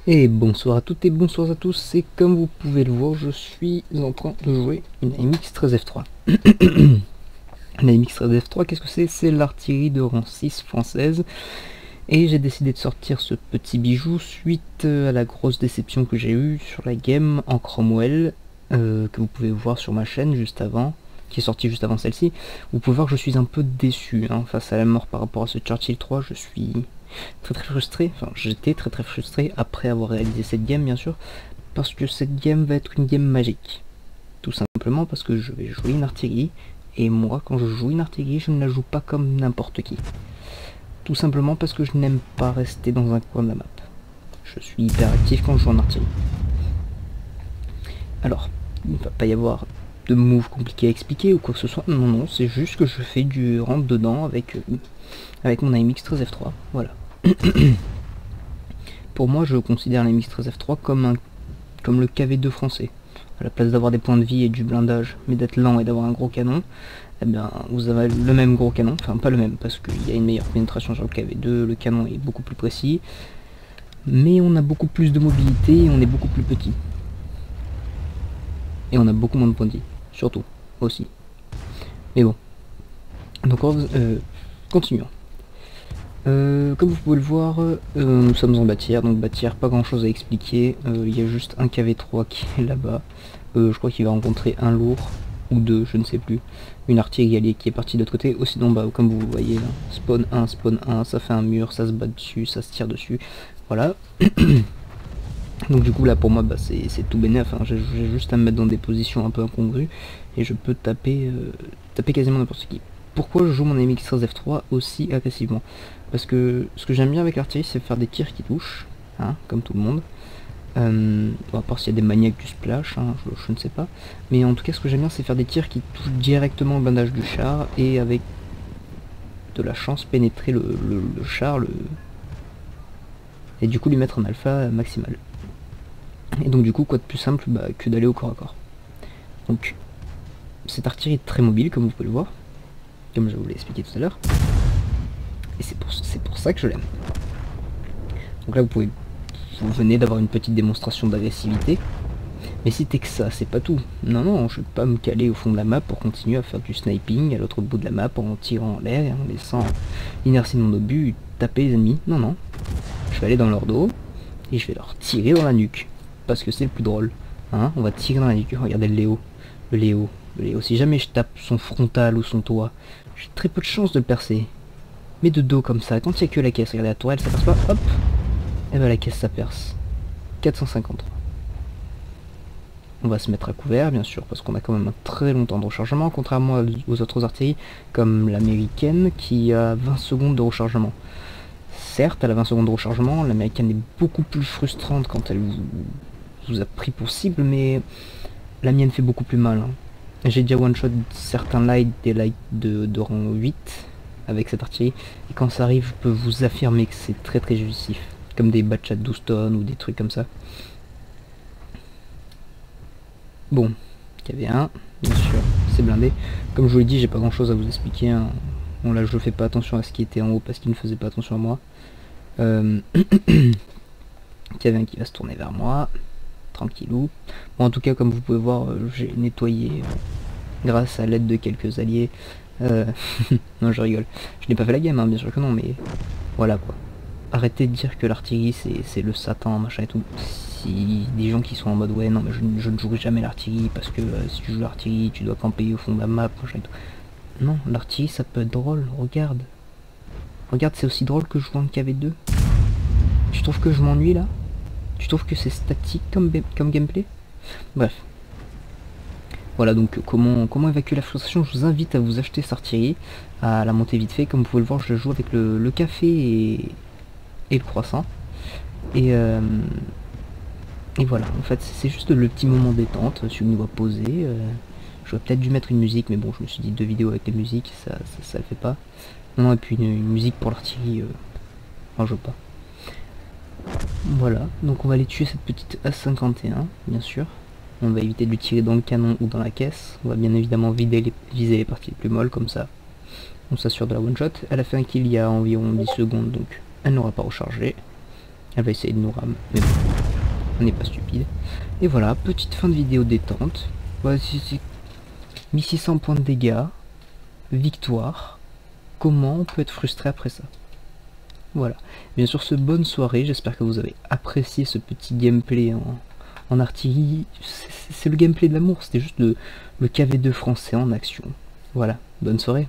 Et bonsoir à toutes et bonsoir à tous, et comme vous pouvez le voir, je suis en train de jouer une AMX 13F3. Une AMX 13F3, qu'est-ce que c'est? C'est l'artillerie de rang 6 française, et j'ai décidé de sortir ce petit bijou suite à la grosse déception que j'ai eue sur la game en Cromwell, que vous pouvez voir sur ma chaîne juste avant, qui est sortie juste avant celle-ci. Vous pouvez voir que je suis un peu déçu face à la mort par rapport à ce Churchill 3, je suis très frustré, enfin j'étais très frustré après avoir réalisé cette game bien sûr, parce que cette game va être une game magique. Tout simplement parce que je vais jouer une artillerie, et moi quand je joue une artillerie je ne la joue pas comme n'importe qui. Tout simplement parce que je n'aime pas rester dans un coin de la map. Je suis hyper actif quand je joue en artillerie. Alors, il ne va pas y avoir de move compliqué à expliquer ou quoi que ce soit, non, c'est juste que je fais du rentre dedans avec mon AMX 13F3, voilà. Pour moi, je considère l'AMX 13F3 comme le KV2 français. À la place d'avoir des points de vie et du blindage, mais d'être lent et d'avoir un gros canon, eh bien, vous avez le même gros canon, enfin pas le même, parce qu'il y a une meilleure pénétration sur le KV2, le canon est beaucoup plus précis, mais on a beaucoup plus de mobilité et on est beaucoup plus petit. Et on a beaucoup moins de points de vie, surtout, aussi. Mais bon. Donc, continuons. Comme vous pouvez le voir, nous sommes en bâtire, donc bâtire, pas grand chose à expliquer, il y a juste un KV3 qui est là-bas, je crois qu'il va rencontrer un lourd, ou deux, je ne sais plus, une artillerie alliée qui est partie de l'autre côté, aussi sinon bah, comme vous le voyez, là, spawn 1, ça fait un mur, ça se bat dessus, ça se tire dessus, voilà. Donc du coup là pour moi bah, c'est tout bénef, j'ai juste à me mettre dans des positions un peu incongrues, et je peux taper quasiment n'importe qui. Pourquoi je joue mon AMX 13F3 aussi agressivement? Parce que ce que j'aime bien avec l'artillerie, c'est faire des tirs qui touchent, comme tout le monde. Bon, à part s'il y a des maniaques du splash, je ne sais pas. Mais en tout cas, ce que j'aime bien, c'est faire des tirs qui touchent directement le blindage du char, et avec de la chance pénétrer le char, et du coup lui mettre un alpha maximal. Et donc du coup, quoi de plus simple que d'aller au corps à corps. Donc, cette artillerie est très mobile, comme vous pouvez le voir, comme je vous l'ai expliqué tout à l'heure. Et c'est pour ça que je l'aime. Donc là vous venez d'avoir une petite démonstration d'agressivité. Mais c'était que ça, c'est pas tout. Non, je vais pas me caler au fond de la map pour continuer à faire du sniping à l'autre bout de la map en tirant en l'air et en laissant l'inertie de mon obus taper les ennemis. Non. Je vais aller dans leur dos et je vais leur tirer dans la nuque. Parce que c'est le plus drôle. On va tirer dans la nuque. Regardez le Léo. Si jamais je tape son frontal ou son toit, j'ai très peu de chance de le percer. Mais de dos comme ça, quand il n'y a que la caisse, regardez la tourelle, ça perce pas, hop, et ben la caisse ça perce. 453. On va se mettre à couvert, bien sûr, parce qu'on a quand même un très long temps de rechargement, contrairement aux autres artilleries, comme l'américaine, qui a 20 secondes de rechargement. Certes, elle a 20 secondes de rechargement, l'américaine est beaucoup plus frustrante quand elle vous a pris pour cible, mais la mienne fait beaucoup plus mal. J'ai déjà one-shot certains lights, des lights de rang 8, avec cette artillerie, et quand ça arrive, je peux vous affirmer que c'est très jouissif, comme des batchats de 12 tonnes ou des trucs comme ça. Bon, KV1, bien sûr, c'est blindé. Comme je vous l'ai dit, j'ai pas grand chose à vous expliquer. Bon là je fais pas attention à ce qui était en haut parce qu'il ne faisait pas attention à moi. KV1 qui va se tourner vers moi, tranquillou. Bon en tout cas comme vous pouvez voir, j'ai nettoyé grâce à l'aide de quelques alliés. Non je rigole, je n'ai pas fait la game bien sûr que non, mais voilà quoi. Arrêtez de dire que l'artillerie c'est le Satan machin et tout. Si des gens qui sont en mode ouais non mais je ne jouerai jamais l'artillerie parce que si tu joues l'artillerie tu dois camper au fond de la map machin et tout. Non, l'artillerie ça peut être drôle, regarde. Regarde, c'est aussi drôle que jouer en KV2. Tu trouves que je m'ennuie là? Tu trouves que c'est statique comme gameplay? Bref. Voilà donc comment évacuer la frustration. Je vous invite à vous acheter cette artillerie, à la monter vite fait. Comme vous pouvez le voir, je joue avec le café et le croissant. Et voilà, en fait c'est juste le petit moment détente, sur une voix posée. J'aurais peut-être dû mettre une musique, mais bon je me suis dit 2 vidéos avec des musiques, ça le fait pas. Non, et puis une musique pour l'artillerie, je veux pas. Voilà, donc on va aller tuer cette petite A51, bien sûr. On va éviter de lui tirer dans le canon ou dans la caisse. On va bien évidemment viser les parties les plus molles, comme ça. On s'assure de la one shot. Elle a fait un kill il y a environ 10 secondes, donc elle n'aura pas rechargé. Elle va essayer de nous ram, mais bon. on n'est pas stupide. Et voilà, petite fin de vidéo détente. Voilà, c'est 1600 points de dégâts, victoire. Comment on peut être frustré après ça? Voilà. Bien sûr, ce bonne soirée, j'espère que vous avez apprécié ce petit gameplay en artillerie. C'est le gameplay de l'amour, c'était juste le KV2 français en action. Voilà, bonne soirée.